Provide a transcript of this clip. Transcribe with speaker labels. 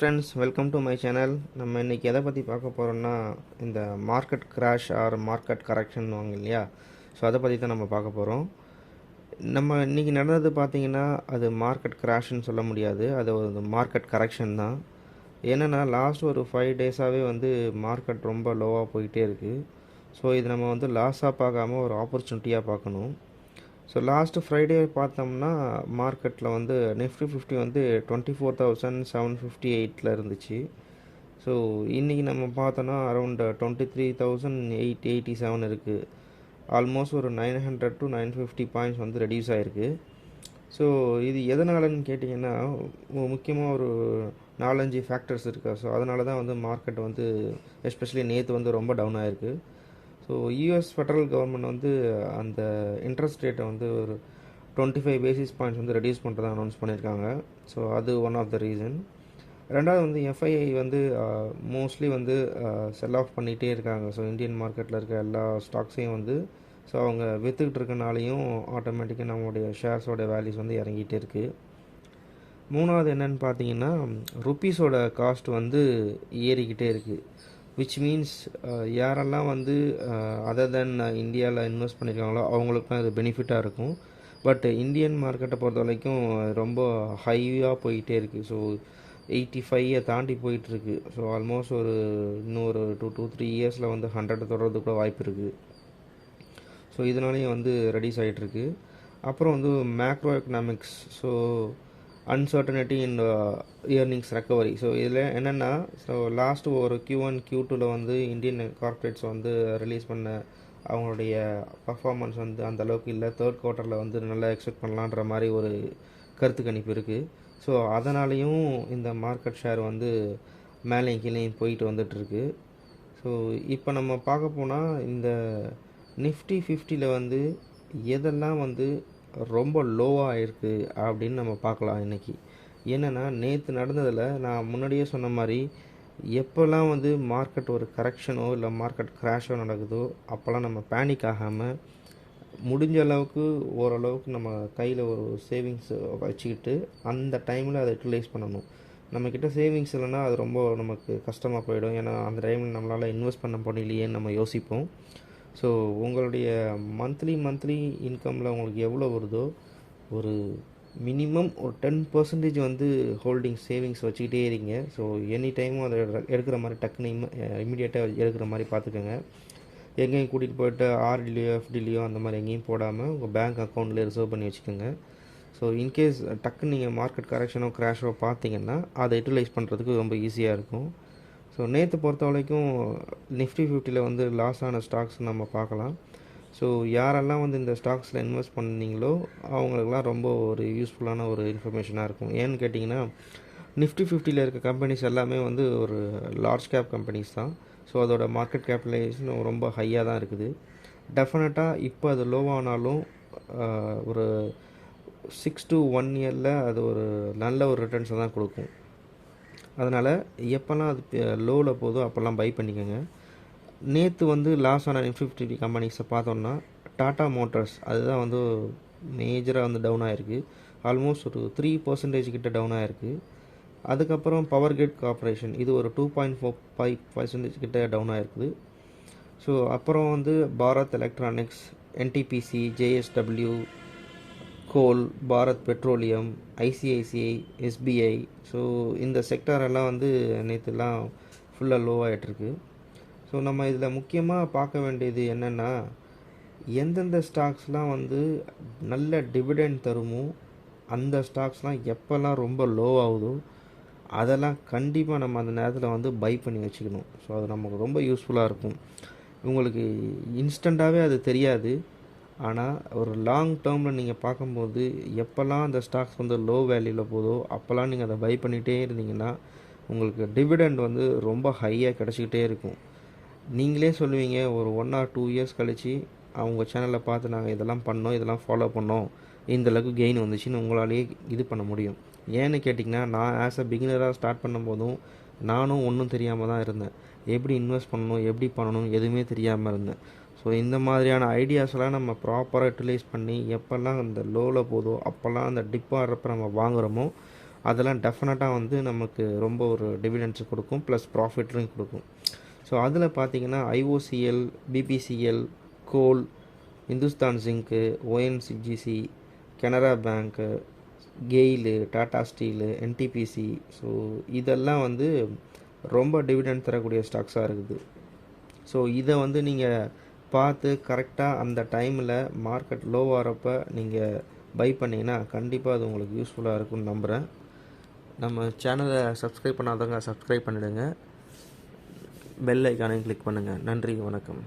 Speaker 1: Friends, welcome to my channel. நம்ம இன்றைக்கி எதை பற்றி பார்க்க போகிறோம்னா, இந்த market crash or market correction வாங்க இல்லையா, ஸோ அதை பற்றி தான் நம்ம பார்க்க போகிறோம். நம்ம இன்றைக்கி நடந்தது பார்த்திங்கன்னா, அது மார்க்கெட் கிராஷ்ன்னு சொல்ல முடியாது, அது ஒரு மார்க்கெட் கரெக்ஷன் தான். என்னென்னா, லாஸ்ட் ஒரு 5 டேஸாகவே மார்க்கெட் ரொம்ப லோவாக போயிட்டே இருக்குது. ஸோ இது நம்ம லாஸாக பார்க்காம ஒரு ஆப்பர்ச்சுனிட்டியாக பார்க்கணும். ஸோ லாஸ்ட்டு ஃப்ரைடே பார்த்தோம்னா மார்க்கெட்டில் நிஃப்டி 50 24,758 இருந்துச்சு. ஸோ இன்றைக்கி நம்ம பார்த்தோன்னா அரௌண்ட் 23,887 இருக்குது. ஆல்மோஸ்ட் ஒரு 900 to 950 பாயிண்ட்ஸ் ரெடியூஸ் ஆகிருக்கு. ஸோ இது எதனாலன்னு கேட்டிங்கன்னா, முக்கியமாக ஒரு 4-5 ஃபேக்டர்ஸ் இருக்குது. ஸோ அதனால தான் மார்க்கெட் எஸ்பெஷலி நேற்று ரொம்ப டவுன் ஆகிருக்கு. ஸோ யூஎஸ் ஃபெடரல் கவர்மெண்ட் அந்த இன்ட்ரெஸ்ட் ரேட்டை ஒரு 25 பேசிஸ் பாயிண்ட்ஸ் ரெடியூஸ் பண்ணுறதா அனௌன்ஸ் பண்ணியிருக்காங்க. ஸோ அது ஒன் ஆஃப் த ரீசன். ரெண்டாவது எஃப்ஐஐ மோஸ்ட்லி செல் ஆஃப் பண்ணிகிட்டே இருக்காங்க. ஸோ இந்தியன் மார்க்கெட்டில் இருக்க எல்லா ஸ்டாக்ஸையும் ஸோ அவங்க விற்றுக்கிட்டு இருக்கனாலையும் ஆட்டோமேட்டிக்காக நம்மளுடைய ஷேர்ஸோட வேல்யூஸ் இறங்கிட்டே இருக்குது. மூணாவது என்னென்னு பார்த்தீங்கன்னா, ருப்பீஸோட காஸ்ட் ஏறிக்கிட்டே இருக்குது. விச் மீன்ஸ் யாரெல்லாம் அதர் தென் இந்தியாவில் இன்வெஸ்ட் பண்ணியிருக்காங்களோ அவங்களுக்கும் அது பெனிஃபிட்டாக இருக்கும். பட் இந்தியன் மார்க்கெட்டை பொறுத்த வரைக்கும் ரொம்ப ஹையாக போயிட்டே இருக்குது. ஸோ 85 தாண்டி போயிட்டுருக்கு. ஸோ ஆல்மோஸ்ட் இன்னொரு 2-3 இயர்ஸில் 100 தொடர்றது கூட வாய்ப்பு இருக்குது. ஸோ இதனாலேயும் ரெடியூஸ் ஆகிட்டுருக்கு. அப்புறம் மேக்ரோ எக்கனாமிக்ஸ், ஸோ அன்சர்டனிட்டி இன் இயர்னிங்ஸ் ரெக்கவரி. ஸோ இதில் என்னென்னா, ஸோ லாஸ்ட்டு ஒரு Q1 Q2ல் இந்தியன் கார்ப்பரேட்ஸ் ரிலீஸ் பண்ண அவங்களுடைய பர்ஃபார்மன்ஸ் அந்தளவுக்கு இல்லை. தேர்ட் குவார்ட்டரில் நல்லா எக்ஸ்பெக்ட் பண்ணலான்ற மாதிரி ஒரு கருத்து கணிப்பு இருக்குது. ஸோ அதனாலேயும் இந்த மார்க்கெட் ஷேர் மேலேயும் கீழேயும் போயிட்டு வந்துட்டுருக்கு. ஸோ இப்போ நம்ம பார்க்க போனால் இந்த நிஃப்டி 50ல் எதெல்லாம் ரொம்ப லோவாக இருக்குது அப்படின்னு நம்ம பார்க்கலாம் இன்றைக்கி. என்னென்னா, நேற்று நடந்ததில் நான் முன்னாடியே சொன்ன மாதிரி எப்போல்லாம் மார்க்கெட் ஒரு கரெக்ஷனோ இல்லை மார்க்கெட் க்ராஷோ நடக்குதோ அப்போல்லாம் நம்ம பேனிக் ஆகாமல் முடிஞ்ச அளவுக்கு ஓரளவுக்கு நம்ம கையில் ஒரு சேவிங்ஸ் வச்சுக்கிட்டு அந்த டைமில் அதை யூட்டிலைஸ் பண்ணணும். நம்மக்கிட்ட சேவிங்ஸ் இல்லைன்னா அது ரொம்ப நமக்கு கஷ்டமாக போயிடும். ஏன்னா அந்த டைமில் நம்மளால் இன்வெஸ்ட் பண்ண முடியலையேன்னு நம்ம யோசிப்போம். ஸோ உங்களுடைய மந்த்லி இன்கமில் உங்களுக்கு எவ்வளோ வருதோ ஒரு மினிமம் ஒரு 10% ஹோல்டிங் சேவிங்ஸ் வச்சுக்கிட்டே இருங்க. ஸோ எனி டைமும் அதை எடுக்கிற மாதிரி டக்குன்னு இம்மிடியேட்டாக எடுக்கிற மாதிரி பார்த்துக்கோங்க. எங்கேயும் கூட்டிகிட்டு போய்ட்டு ஆர்டிலையோ எஃப்டிலையோ அந்த மாதிரி எங்கேயும் போடாமல் உங்கள் பேங்க் அக்கௌண்ட்டில் ரிசர்வ் பண்ணி வச்சுக்கோங்க. ஸோ இன்கேஸ் டக்குன்னு நீங்கள் மார்க்கெட் கரெக்ஷனோ க்ராஷோ பார்த்தீங்கன்னா அதை யூட்டிலைஸ் பண்ணுறதுக்கு ரொம்ப ஈஸியாக இருக்கும். ஸோ நேற்று பொறுத்த வரைக்கும் நிஃப்டி 50ல் லாஸ் ஆன ஸ்டாக்ஸ் நம்ம பார்க்கலாம். ஸோ யாரெல்லாம் இந்த ஸ்டாக்ஸில் இன்வெஸ்ட் பண்ணீங்களோ அவங்களுக்குலாம் ரொம்ப ஒரு யூஸ்ஃபுல்லான ஒரு இன்ஃபர்மேஷனாக இருக்கும். ஏன்னு கேட்டிங்கன்னா, நிஃப்டி 50ல் இருக்க கம்பெனிஸ் எல்லாமே ஒரு லார்ஜ் கேப் கம்பெனிஸ் தான். ஸோ அதோட மார்க்கெட் கேபிட்டலைசேஷன் ரொம்ப ஹையாக தான் இருக்குது. டெஃபினட்டாக இப்போ அது லோவானாலும் ஒரு 6 to 1 இயரில் அது ஒரு நல்ல ஒரு ரிட்டர்ன்ஸை தான் கொடுக்கும். அதனால் எப்போல்லாம் அது லோவில் போதோ அப்போல்லாம் பை பண்ணிக்கோங்க. நேற்று லாஸ் ஆன நிஃப்டி 50 கம்பெனிஸை பார்த்தோன்னா, டாடா மோட்டார்ஸ் அதுதான் மேஜராக டவுன் ஆகிருக்கு. ஆல்மோஸ்ட் ஒரு 3% கிட்ட டவுன் ஆகிருக்கு. அதுக்கப்புறம் பவர் கிரிட் கார்ப்பரேஷன் இது ஒரு 2.45% கிட்ட டவுன் ஆகிருக்குது. ஸோ அப்புறம் Bharat electronics, NTPC, JSW, coal, Bharat petroleum, ICICI, SBI. So இந்த செக்டாரெல்லாம் நேற்றுலாம் ஃபுல்லாக லோவாகிட்டுருக்கு. ஸோ நம்ம இதில் முக்கியமாக பார்க்க வேண்டியது என்னென்னா, எந்தெந்த ஸ்டாக்ஸ்லாம் நல்ல டிவிடெண்ட் தருமோ அந்த ஸ்டாக்ஸ்லாம் எப்போல்லாம் ரொம்ப லோவாகுதோ அதெல்லாம் கண்டிப்பாக நம்ம அந்த நேரத்தில் பை பண்ணி வச்சுக்கணும். ஸோ அது நமக்கு ரொம்ப யூஸ்ஃபுல்லாக இருக்கும். உங்களுக்கு இன்ஸ்டண்ட்டாகவே அது தெரியாது. ஆனால் ஒரு லாங் டேர்மில் நீங்கள் பார்க்கும்போது எப்போல்லாம் அந்த ஸ்டாக்ஸ் லோ வேல்யூவில் போதோ அப்போல்லாம் நீங்கள் அதை பை பண்ணிகிட்டே இருந்தீங்கன்னா உங்களுக்கு டிவிடெண்ட் ரொம்ப ஹையாக கிடச்சிக்கிட்டே இருக்கும். நீங்களே சொல்லுவீங்க, ஒரு 1 or 2 இயர்ஸ் கழித்து அவங்க சேனலில் பார்த்து நாங்கள் இதெல்லாம் பண்ணோம், இதெல்லாம் ஃபாலோ பண்ணோம், இந்தளவுக்கு கெயின் வந்துச்சுன்னு உங்களாலேயே இது பண்ண முடியும். ஏன்னு கேட்டிங்கன்னா, நான் ஆஸ் அ பிகினராக ஸ்டார்ட் பண்ணும்போதும் நானும் ஒன்றும் தெரியாமல் தான் இருந்தேன். எப்படி இன்வெஸ்ட் பண்ணணும், எப்படி பண்ணணும் எதுவுமே தெரியாமல் இருந்தேன். ஸோ இந்த மாதிரியான ஐடியாஸ்லாம் நம்ம ப்ராப்பராக யூட்டிலைஸ் பண்ணி எப்போல்லாம் அந்த லோவில் போதோ அப்போல்லாம் அந்த டிப் ஆடுறப்ப நம்ம வாங்குகிறோமோ அதெல்லாம் டெஃபினட்டாக வந்து நமக்கு ரொம்ப ஒரு டிவிடெண்ட்ஸ் கொடுக்கும், ப்ளஸ் ப்ராஃபிட்டும் கொடுக்கும். ஸோ அதில் பார்த்தீங்கன்னா IOCL, BPCL, coal, Hindustan zinc, ONGC, Canara bank, GAIL, Tata steel, NTPC, so இதெல்லாம் வந்து ரொம்ப டிவிடெண்ட் தரக்கூடிய ஸ்டாக்ஸாக இருக்குது. ஸோ இதை வந்து நீங்கள் பார்த்து கரெக்டாக அந்த டைமில் மார்க்கெட் லோவாகிறப்ப நீங்கள் பை பண்ணிங்கன்னா கண்டிப்பாக அது உங்களுக்கு யூஸ்ஃபுல்லாக இருக்கும்னு நம்புகிறேன். நம்ம சேனலை சப்ஸ்கிரைப் பண்ணாதவங்க சப்ஸ்கிரைப் பண்ணிவிடுங்க, பெல் ஐக்கானையும் கிளிக் பண்ணுங்கள். நன்றி, வணக்கம்.